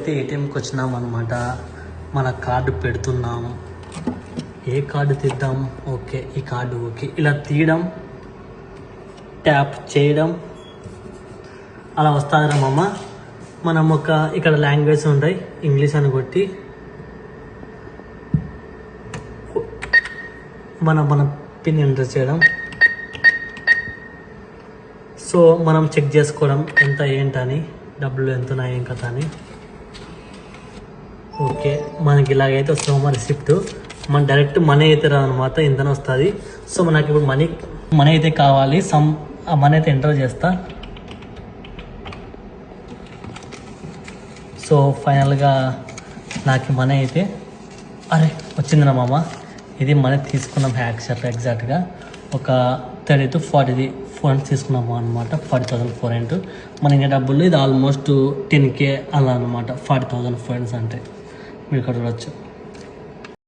అయితే ఏటీఎంకి వచ్చినాం అనమాట. మన కార్డు పెడుతున్నాం. ఏ కార్డు తీద్దాం? ఓకే, ఈ కార్డు ఓకే. ఇలా తీయడం, ట్యాప్ చేయడం అలా వస్తుందిరా మామ. మనం ఇక్కడ లాంగ్వేజ్ ఉంటాయి, ఇంగ్లీష్ అని కొట్టి మన పిన్ ఎంటర్ చేయడం. సో మనం చెక్ చేసుకోవడం ఎంత ఏంటని, డబ్బులు ఎంత ఉన్నాయి ఏం కథ అని. ఓకే, మనకి ఇలాగైతే వస్తామా రిసిప్ట్. మన డైరెక్ట్ మనీ అయితే రాదనమాట, ఇంతనే వస్తుంది. సో మనకి ఇప్పుడు మనీ అయితే కావాలి. ఆ మనీ అయితే ఎంటర్ చేస్తా. సో ఫైనల్గా నాకు మనీ అయితే వచ్చిందిరా మామ. ఇది మనీ తీసుకున్నాం ఎగ్జాక్ట్గా ఒక 30 to 40 ఫోన్స్ తీసుకున్నాము అనమాట. 40,400 మన ఇంకా డబ్బులు. ఇది ఆల్మోస్ట్ 10K అలా అనమాట. 40,000 ఫోన్స్ అంటే మీరు ఇక్కడ చూడవచ్చు.